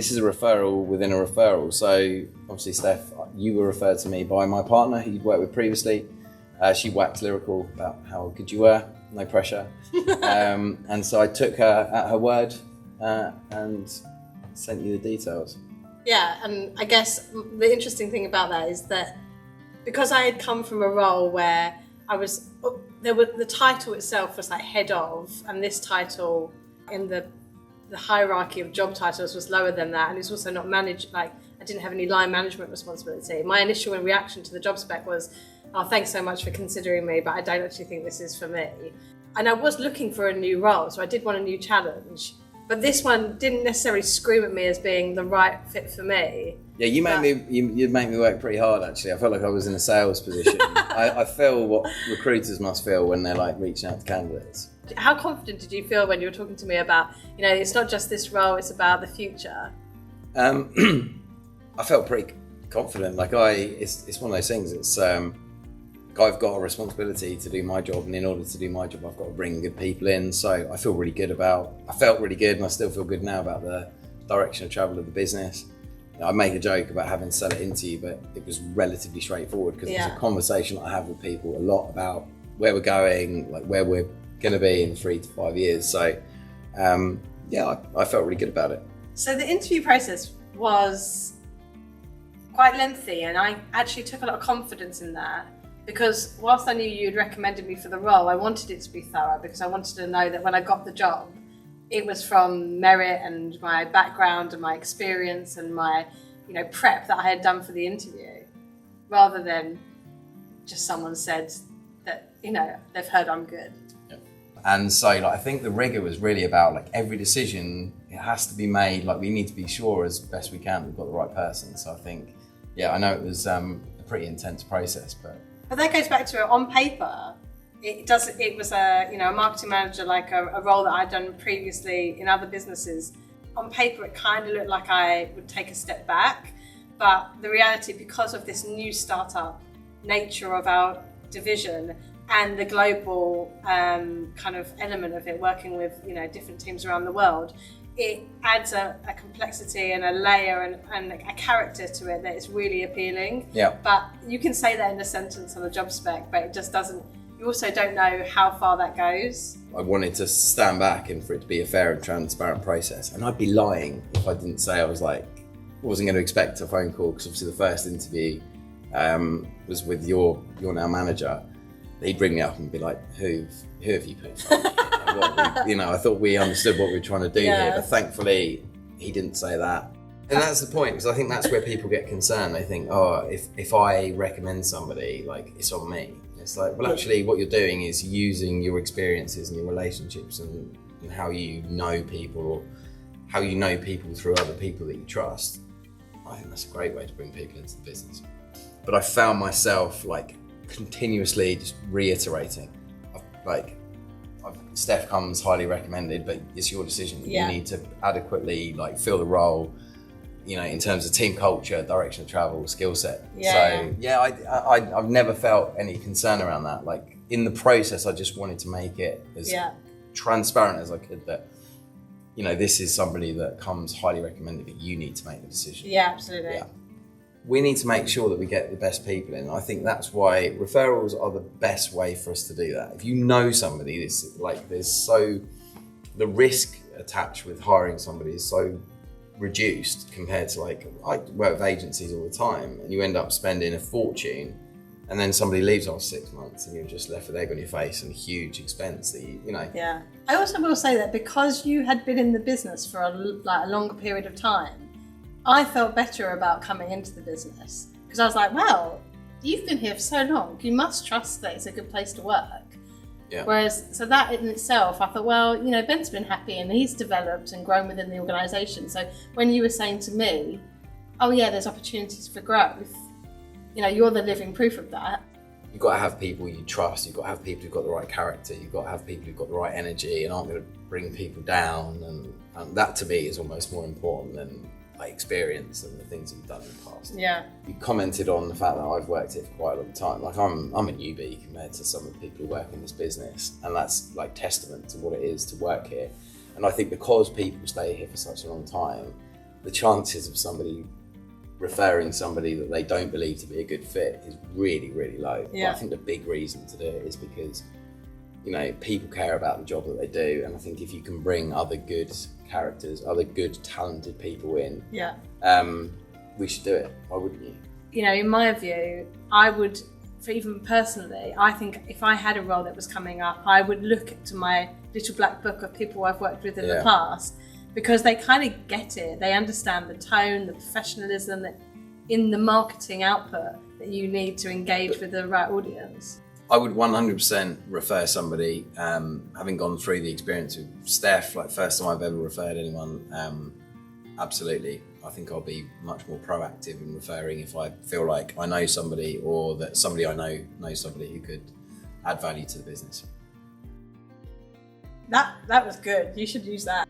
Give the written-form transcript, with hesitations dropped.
this is a referral within a referral. So obviously, Steph, you were referred to me by my partner who you'd worked with previously. She waxed lyrical about how good you were, no pressure. And so I took her at her word and sent you the details. Yeah, and I guess the interesting thing about that is that because I had come from a role where the title itself was like head of, and this title in the hierarchy of job titles was lower than that, and it's also not managed, like I didn't have any line management responsibility. My initial reaction to the job spec was, oh, thanks so much for considering me, but I don't actually think this is for me. And I was looking for a new role, so I did want a new challenge. But this one didn't necessarily scream at me as being the right fit for me. Yeah, you make me work pretty hard, actually. I felt like I was in a sales position. I feel what recruiters must feel when they're like reaching out to candidates. How confident did you feel when you were talking to me about, it's not just this role, it's about the future? I felt pretty confident. Like it's one of those things. It's I've got a responsibility to do my job, and in order to do my job, I've got to bring good people in. So I felt really good, and I still feel good now about the direction of travel of the business. I make a joke about having to sell it into you, but it was relatively straightforward because it's a conversation I have with people a lot about where we're going, like where we're going to be in 3 to 5 years. So I felt really good about it. So the interview process was quite lengthy, and I actually took a lot of confidence in that. Because whilst I knew you'd recommended me for the role, I wanted it to be thorough because I wanted to know that when I got the job, it was from merit and my background and my experience and my, prep that I had done for the interview, rather than just someone said that, they've heard I'm good. Yeah. And so I think the rigor was really about every decision, it has to be made, we need to be sure as best we can we've got the right person. So I think, I know it was a pretty intense process, but that goes back to on paper. It was a marketing manager, like a role that I'd done previously in other businesses. On paper, it kind of looked like I would take a step back, but the reality, because of this new startup nature of our division and the global kind of element of it, working with different teams around the world, it adds a complexity and a layer and a character to it that is really appealing. Yeah. But you can say that in a sentence on a job spec, but it just doesn't. You also don't know how far that goes. I wanted to stand back and for it to be a fair and transparent process. And I'd be lying if I didn't say I wasn't going to expect a phone call, because obviously the first interview was with your now manager. He'd bring me up and be like, who have you put in front of me? I thought we understood what we were trying to do here, but thankfully he didn't say that. And that's the point, because I think that's where people get concerned. They think, if I recommend somebody, it's on me. It's well, actually what you're doing is using your experiences and your relationships and how you know people, or how you know people through other people that you trust. I think that's a great way to bring people into the business. But I found myself continuously just reiterating, Steph comes highly recommended, but it's your decision. You need to adequately fill the role, in terms of team culture, direction of travel, skill set. I've never felt any concern around that. In the process, I just wanted to make it as transparent as I could that, this is somebody that comes highly recommended, but you need to make the decision. Yeah, absolutely. Yeah. We need to make sure that we get the best people in. I think that's why referrals are the best way for us to do that. If you know somebody, the risk attached with hiring somebody is so reduced compared to I work with agencies all the time, and you end up spending a fortune, and then somebody leaves after 6 months, and you're just left with egg on your face and a huge expense that Yeah. I also will say that because you had been in the business for a longer period of time, I felt better about coming into the business, because I was like, well, you've been here for so long, you must trust that it's a good place to work. Yeah. Whereas, so that in itself, I thought, well, Ben's been happy and he's developed and grown within the organisation. So when you were saying to me, oh yeah, there's opportunities for growth, you're the living proof of that. You've got to have people you trust, you've got to have people who've got the right character, you've got to have people who've got the right energy and aren't going to bring people down. And that to me is almost more important than experience and the things you've done in the past. Yeah. You commented on the fact that I've worked here for quite a long time. I'm a newbie compared to some of the people who work in this business, and that's testament to what it is to work here. And I think because people stay here for such a long time, the chances of somebody referring somebody that they don't believe to be a good fit is really, really low. Yeah. But I think the big reason to do it is because, you know, people care about the job that they do, and I think if you can bring other good characters, other good talented people in, we should do it. Why wouldn't you? You know, in my view, I would, for even personally, I think if I had a role that was coming up, I would look to my little black book of people I've worked with in the past, because they kind of get it. They understand the tone, the professionalism that in the marketing output that you need to engage with the right audience. I would 100% refer somebody, having gone through the experience with Steph, like first time I've ever referred anyone, absolutely. I think I'll be much more proactive in referring if I feel like I know somebody, or that somebody I know knows somebody who could add value to the business. That was good. You should use that.